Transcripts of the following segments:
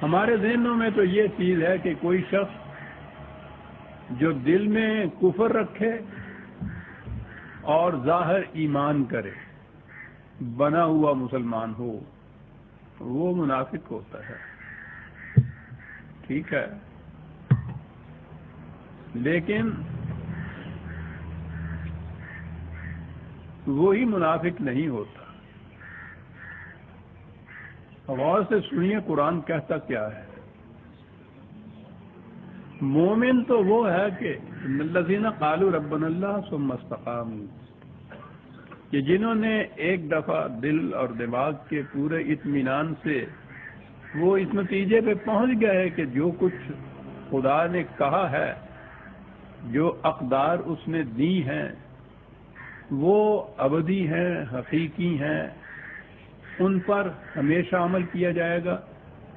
ہمارے ذہنوں میں تو یہ چیز ہے کہ کوئی شخص جو دل میں کفر رکھے اور ظاہر ایمان کرے، بنا ہوا مسلمان ہو، وہ منافق ہوتا ہے. ٹھیک ہے، لیکن وہی منافق نہیں ہوتا. غور سے سنیے قرآن کہتا کیا ہے. مومن تو وہ ہے کہ الذین قالوا ربنا اللہ ثم استقاموا، کہ جنہوں نے ایک دفعہ دل اور دماغ کے پورے اطمینان سے وہ اس نتیجے پہ پہنچ گئے کہ جو کچھ خدا نے کہا ہے، جو اقدار اس نے دی ہیں، وہ ابدی ہیں، حقیقی ہیں، ان پر ہمیشہ عمل کیا جائے گا.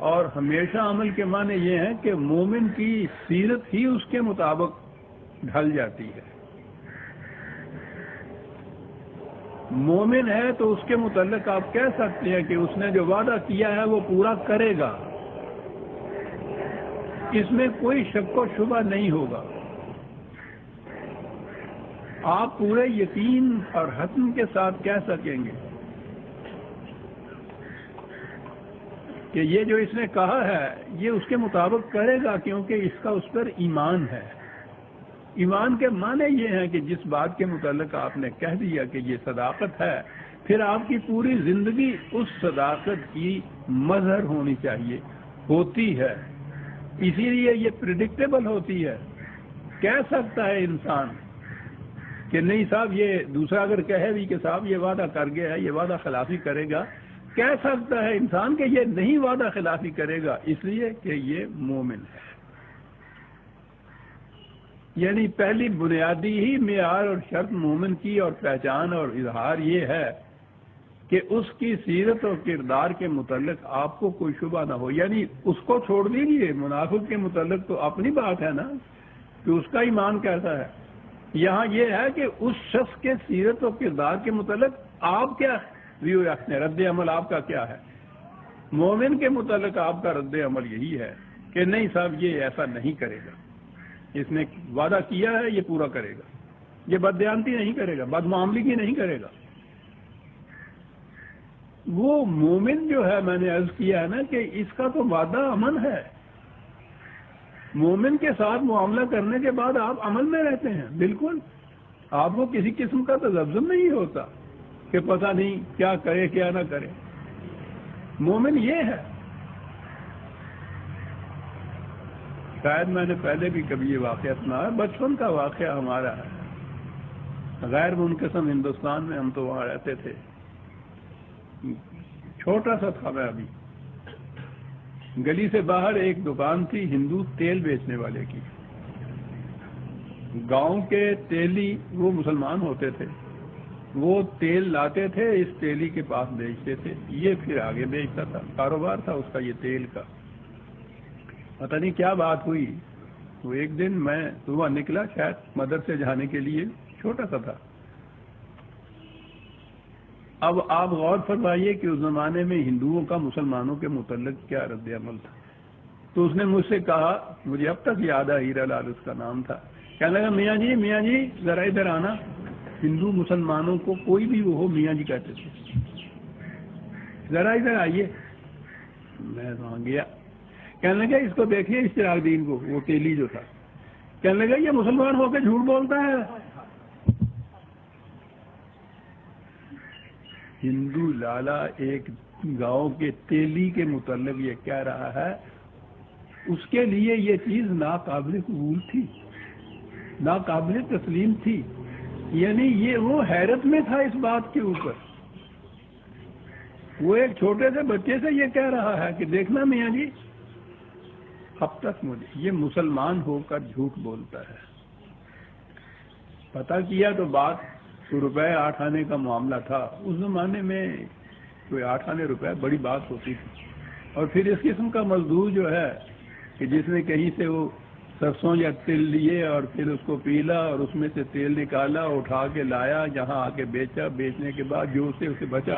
اور ہمیشہ عمل کے معنی یہ ہے کہ مومن کی سیرت ہی اس کے مطابق ڈھل جاتی ہے. مومن ہے تو اس کے متعلق آپ کہہ سکتے ہیں کہ اس نے جو وعدہ کیا ہے وہ پورا کرے گا، اس میں کوئی شک و شبہ نہیں ہوگا. آپ پورے یقین اور حتم کے ساتھ کہہ سکیں گے کہ یہ جو اس نے کہا ہے یہ اس کے مطابق کرے گا، کیونکہ اس کا اس پر ایمان ہے. ایمان کے معنی یہ ہے کہ جس بات کے متعلق آپ نے کہہ دیا کہ یہ صداقت ہے، پھر آپ کی پوری زندگی اس صداقت کی مظہر ہونی چاہیے، ہوتی ہے. اسی لیے یہ پریڈکٹیبل ہوتی ہے. کہہ سکتا ہے انسان کہ نہیں صاحب، یہ دوسرا اگر کہے بھی کہ صاحب یہ وعدہ کر گیا ہے، یہ وعدہ خلافی کرے گا، کہہ سکتا ہے انسان کہ یہ نہیں وعدہ خلافی کرے گا، اس لیے کہ یہ مومن ہے. یعنی پہلی بنیادی ہی معیار اور شرط مومن کی اور پہچان اور اظہار یہ ہے کہ اس کی سیرت اور کردار کے متعلق آپ کو کوئی شبہ نہ ہو. یعنی اس کو چھوڑ دیجیے، منافق کے متعلق تو اپنی بات ہے نا کہ اس کا ایمان کیسا ہے. یہاں یہ ہے کہ اس شخص کے سیرت اور کردار کے متعلق آپ کیا ویو رکھتے ہیں، رد عمل آپ کا کیا ہے. مومن کے متعلق آپ کا رد عمل یہی ہے کہ نہیں صاحب یہ ایسا نہیں کرے گا، اس نے وعدہ کیا ہے یہ پورا کرے گا، یہ بددیانتی نہیں کرے گا، بدمعاملگی نہیں کرے گا. وہ مومن جو ہے، میں نے عرض کیا ہے نا کہ اس کا تو وعدہ امن ہے. مومن کے ساتھ معاملہ کرنے کے بعد آپ عمل میں رہتے ہیں. بالکل آپ کو کسی قسم کا تذبذب نہیں ہوتا کہ پتہ نہیں کیا کرے کیا نہ کرے. مومن یہ ہے. شاید میں نے پہلے بھی کبھی یہ واقعہ سنا ہے، بچپن کا واقعہ ہمارا ہے، غیر منقسم ہندوستان میں، ہم تو وہاں رہتے تھے. چھوٹا سا تھا میں ابھی. گلی سے باہر ایک دکان تھی ہندو تیل بیچنے والے کی. گاؤں کے تیلی وہ مسلمان ہوتے تھے، وہ تیل لاتے تھے، اس تیلی کے پاس بیچتے تھے، یہ پھر آگے بیچتا تھا. کاروبار تھا اس کا یہ تیل کا. پتہ نہیں کیا بات ہوئی، وہ ایک دن میں صبح نکلا شاید مدرسے جانے کے لیے، چھوٹا سا تھا. اب آپ غور فرمائیے کہ اس زمانے میں ہندوؤں کا مسلمانوں کے متعلق کیا رد عمل تھا. تو اس نے مجھ سے کہا، مجھے اب تک یاد ہے، ہیرا لال اس کا نام تھا، کہنے لگا میاں جی ذرا ادھر آنا. ہندو مسلمانوں کو کوئی بھی وہ ہو میاں جی کہتے تھے. ذرا ادھر آئیے. میں وہاں گیا. کہنے لگا اس کو دیکھیے، اس چراغ دین کو، وہ تیلی جو تھا. کہنے لگا یہ مسلمان ہو کے جھوٹ بولتا ہے. ہندو لالا ایک گاؤں کے تیلی کے متعلق یہ کہہ رہا ہے، اس کے لیے یہ چیز ناقابل قبول تھی، ناقابل تسلیم تھی. یعنی یہ وہ حیرت میں تھا اس بات کے اوپر. وہ ایک چھوٹے سے بچے سے یہ کہہ رہا ہے کہ دیکھنا میاں جی، اب تک مجھے یہ مسلمان ہو کر جھوٹ بولتا ہے. پتہ کیا تو بات روپے 8 آنے کا معاملہ تھا. اس زمانے میں کوئی 8 آنے روپے بڑی بات ہوتی تھی. اور پھر اس قسم کا مزدور جو ہے کہ جس نے کہیں سے وہ سرسوں یا تل لیے اور پھر اس کو پیلا اور اس میں سے تیل نکالا، اٹھا کے لایا، جہاں آ کے بیچا، بیچنے کے بعد جو اسے بچا،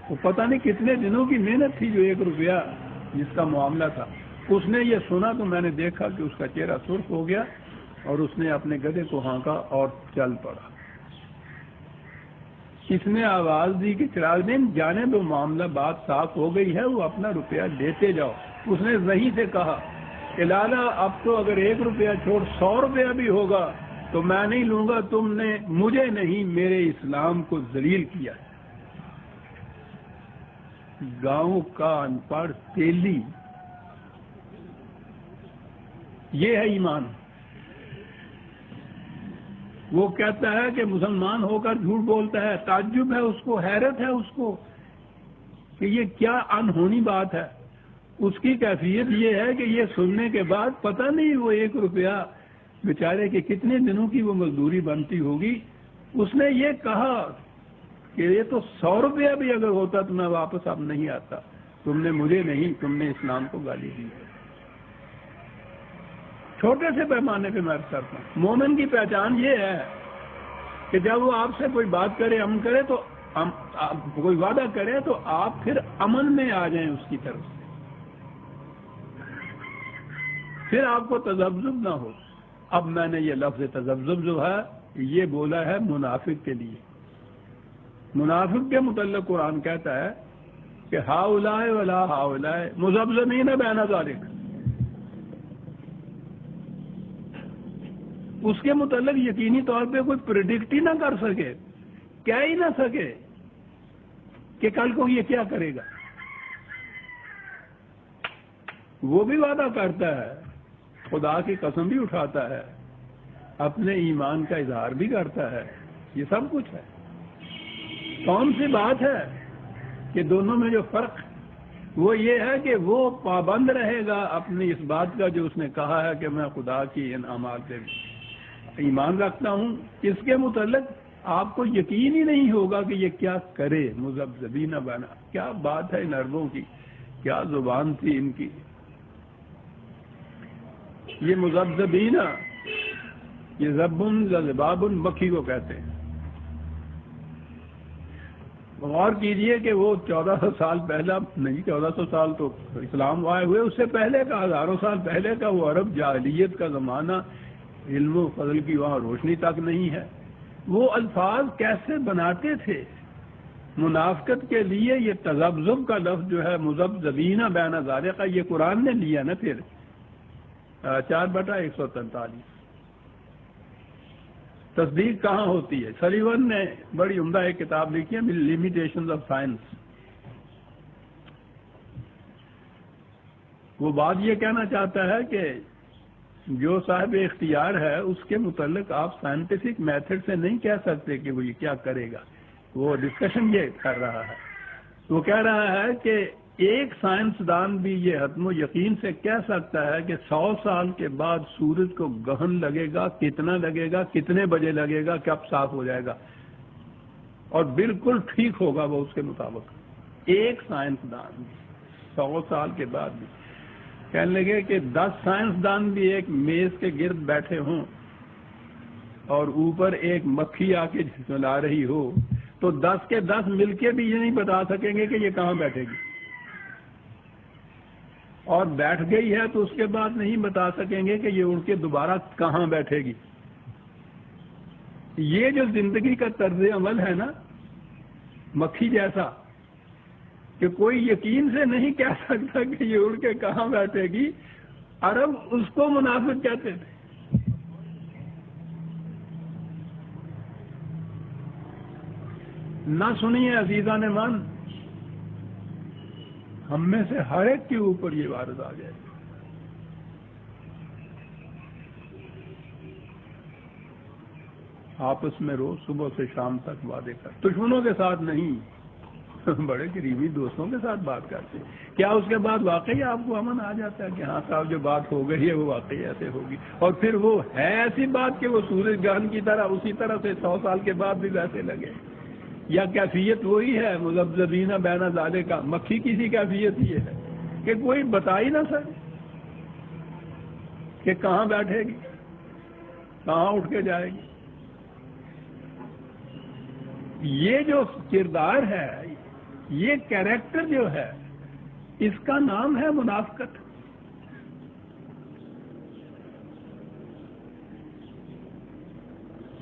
وہ پتہ نہیں کتنے دنوں کی محنت تھی جو 1 روپیہ جس کا معاملہ تھا، اس نے یہ سنا تو میں نے دیکھا کہ اس کا چہرہ سرخ ہو گیا اور اس نے اپنے گدھے کو ہانکا اور چل پڑا۔ اس نے آواز دی کہ چراغ دین جانے دو، معاملہ بات صاف ہو گئی ہے، وہ اپنا روپیہ لیتے جاؤ۔ اس نے وہیں سے کہا کہ لالا اب تو اگر 1 روپیہ چھوڑ 100 روپیہ بھی ہوگا تو میں نہیں لوں گا، تم نے مجھے نہیں میرے اسلام کو ذلیل کیا ہے۔ گاؤں کا ان پڑھ تیلی، یہ ہے ایمان۔ وہ کہتا ہے کہ مسلمان ہو کر جھوٹ بولتا ہے، تعجب ہے اس کو، حیرت ہے اس کو کہ یہ کیا انہونی بات ہے۔ اس کی کیفیت یہ ہے کہ یہ سننے کے بعد پتہ نہیں وہ 1 روپیہ بیچارے کے کتنے دنوں کی وہ مزدوری بنتی ہوگی۔ اس نے یہ کہا کہ یہ تو 100 روپیہ بھی اگر ہوتا تو میں واپس اب نہیں آتا، تم نے مجھے نہیں، تم نے اسلام کو گالی دی ہے۔ چھوٹے سے پیمانے پہ میں عرض کرتا ہوں، مومن کی پہچان یہ ہے کہ جب وہ آپ سے کوئی بات کرے، امن کرے تو کوئی وعدہ کرے تو آپ پھر امن میں آ جائیں اس کی طرف سے، پھر آپ کو تذبذب نہ ہو۔ اب میں نے یہ لفظ تذبذب جو ہے یہ بولا ہے منافق کے لیے۔ منافق کے متعلق قرآن کہتا ہے کہ ہاؤلاء ولا ہاؤلاء مذبذبین بین ذالک، اس کے متعلق یقینی طور پہ کوئی پریڈکٹ ہی نہ کر سکے، کہہ ہی نہ سکے کہ کل کو یہ کیا کرے گا۔ وہ بھی وعدہ کرتا ہے، خدا کی قسم بھی اٹھاتا ہے، اپنے ایمان کا اظہار بھی کرتا ہے، یہ سب کچھ ہے۔ کون سی بات ہے کہ دونوں میں جو فرق وہ یہ ہے کہ وہ پابند رہے گا اپنی اس بات کا جو اس نے کہا ہے کہ میں خدا کی انعامات پہ ایمان رکھتا ہوں، اس کے متعلق آپ کو یقین ہی نہیں ہوگا کہ یہ کیا کرے۔ مذبذبین بنا، کیا بات ہے ان عربوں کی، کیا زبان تھی ان کی۔ یہ مذبذبین، یہ زبن زبابن مکھی کو کہتے ہیں۔ غور کیجئے کہ وہ 1400 سال پہلا نہیں، 1400 سال تو اسلام آئے ہوئے، اس سے پہلے کا، ہزاروں سال پہلے کا وہ عرب جاہلیت کا زمانہ، علم و فضل کی وہاں روشنی تک نہیں ہے۔ وہ الفاظ کیسے بناتے تھے منافقت کے لیے؟ یہ تذبذب کا لفظ جو ہے مذبذبین بین ذالک، یہ قرآن نے لیا نا پھر 4/143۔ تصدیق کہاں ہوتی ہے؟ سلیون نے بڑی عمدہ ایک کتاب لکھی ہے لیمیٹیشنز آف سائنس۔ وہ بات یہ کہنا چاہتا ہے کہ جو صاحب اختیار ہے اس کے متعلق آپ سائنٹیفک میتھڈ سے نہیں کہہ سکتے کہ وہ یہ کیا کرے گا۔ وہ ڈسکشن یہ کر رہا ہے، وہ کہہ رہا ہے کہ ایک سائنسدان بھی یہ حتم و یقین سے کہہ سکتا ہے کہ 100 سال کے بعد سورج کو گہن لگے گا، کتنا لگے گا، کتنے بجے لگے گا، کب صاف ہو جائے گا، اور بالکل ٹھیک ہوگا وہ اس کے مطابق۔ ایک سائنسدان 100 سال کے بعد بھی کہنے لگے کہ 10 سائنسدان بھی ایک میز کے گرد بیٹھے ہوں اور اوپر ایک مکھی آ کے جھللا رہی ہو تو 10 کے 10 مل کے بھی یہ نہیں بتا سکیں گے کہ یہ کہاں بیٹھے گی، اور بیٹھ گئی ہے تو اس کے بعد نہیں بتا سکیں گے کہ یہ اڑ کے دوبارہ کہاں بیٹھے گی۔ یہ جو زندگی کا طرز عمل ہے نا مکھی جیسا، کہ کوئی یقین سے نہیں کہہ سکتا کہ یہ اڑ کے کہاں بیٹھے گی، عرب اس کو منافق کہتے تھے۔ نہ سنیے عزیزان من، ہم میں سے ہر ایک کے اوپر یہ وارد آ جائے۔ آپس میں روز صبح سے شام تک وعدے کر، دشمنوں کے ساتھ نہیں، بڑے قریبی دوستوں کے ساتھ بات کرتے، کیا اس کے بعد واقعی آپ کو امن آ جاتا ہے کہ ہاں صاحب جو بات ہو گئی ہے وہ واقعی ایسے ہوگی، اور پھر وہ ہے ایسی بات کہ وہ سورج گرہن کی طرح اسی طرح سے 100 سال کے بعد بھی ویسے لگے، یا کیفیت وہی ہے مذبذبین بین ذالک کا؟ مکھی کی سی کیفیت یہ ہے کہ کوئی بتا ہی نہ سکے کہ کہاں بیٹھے گی، کہاں اٹھ کے جائے گی۔ یہ جو کردار ہے، یہ کیریکٹر جو ہے، اس کا نام ہے منافقت۔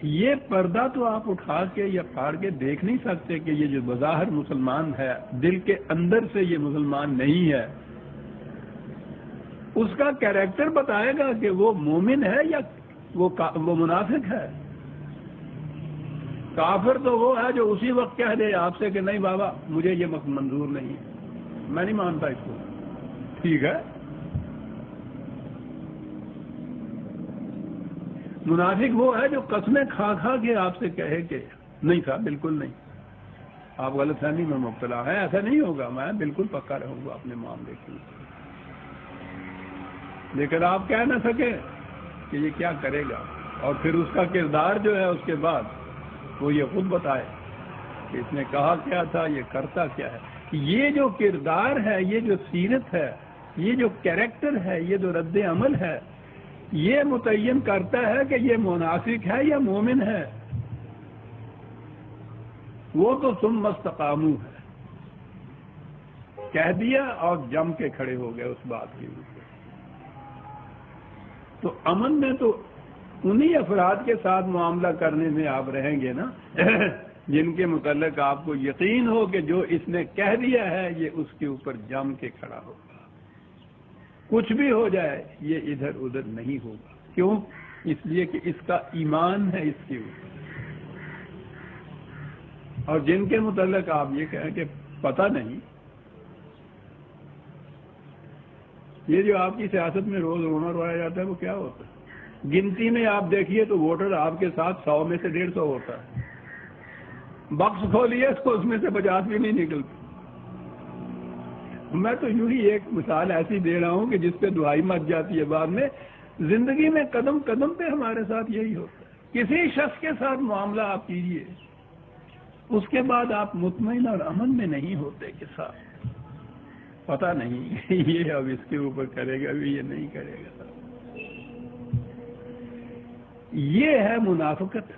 یہ پردہ تو آپ اٹھا کے یا پھاڑ کے دیکھ نہیں سکتے کہ یہ جو بظاہر مسلمان ہے دل کے اندر سے یہ مسلمان نہیں ہے۔ اس کا کیریکٹر بتائے گا کہ وہ مومن ہے یا وہ منافق ہے۔ کافر تو وہ ہے جو اسی وقت کہہ دے آپ سے کہ نہیں بابا مجھے یہ منظور نہیں ہے، میں نہیں مانتا اس کو، ٹھیک ہے۔ منافق وہ ہے جو قسمیں کھا کھا کے آپ سے کہے کہ نہیں تھا، بالکل نہیں، آپ غلط فہمی میں مبتلا ہیں، ایسا نہیں ہوگا، میں بالکل پکا رہوں گا اپنے معاملے کے لیے، لیکن آپ کہہ نہ سکے کہ یہ کیا کرے گا، اور پھر اس کا کردار جو ہے اس کے بعد وہ یہ خود بتائے کہ اس نے کہا کیا تھا، یہ کرتا کیا ہے۔ یہ جو کردار ہے، یہ جو سیرت ہے، یہ جو کیریکٹر ہے، یہ جو رد عمل ہے، یہ متعین کرتا ہے کہ یہ منافق ہے یا مومن ہے۔ وہ تو ثم استقاموا ہے، کہہ دیا اور جم کے کھڑے ہو گئے اس بات کے اوپر۔ تو امن میں تو انہی افراد کے ساتھ معاملہ کرنے میں آپ رہیں گے نا جن کے متعلق آپ کو یقین ہو کہ جو اس نے کہہ دیا ہے یہ اس کے اوپر جم کے کھڑا ہوگا، کچھ بھی ہو جائے یہ ادھر ادھر نہیں ہوگا۔ کیوں؟ اس لیے کہ اس کا ایمان ہے اس کے اوپر۔ اور جن کے متعلق آپ یہ کہیں کہ پتہ نہیں، یہ جو آپ کی سیاست میں روز رونا رویا جاتا ہے وہ کیا ہوتا ہے؟ گنتی میں آپ دیکھیے تو ووٹر آپ کے ساتھ 100 میں سے 150 ہوتا ہے، بکس کھولیے تو اس میں سے 50 بھی نہیں نکلتے۔ میں تو یوں ہی ایک مثال ایسی دے رہا ہوں کہ جس پہ دہائی مچ جاتی ہے بعد میں۔ زندگی میں قدم قدم پہ ہمارے ساتھ یہی ہوتا ہے، کسی شخص کے ساتھ معاملہ آپ کیجئے اس کے بعد آپ مطمئن اور امن میں نہیں ہوتے کہ صاحب پتہ نہیں یہ اب اس کے اوپر کرے گا بھی، یہ نہیں کرے گا۔ یہ ہے منافقت۔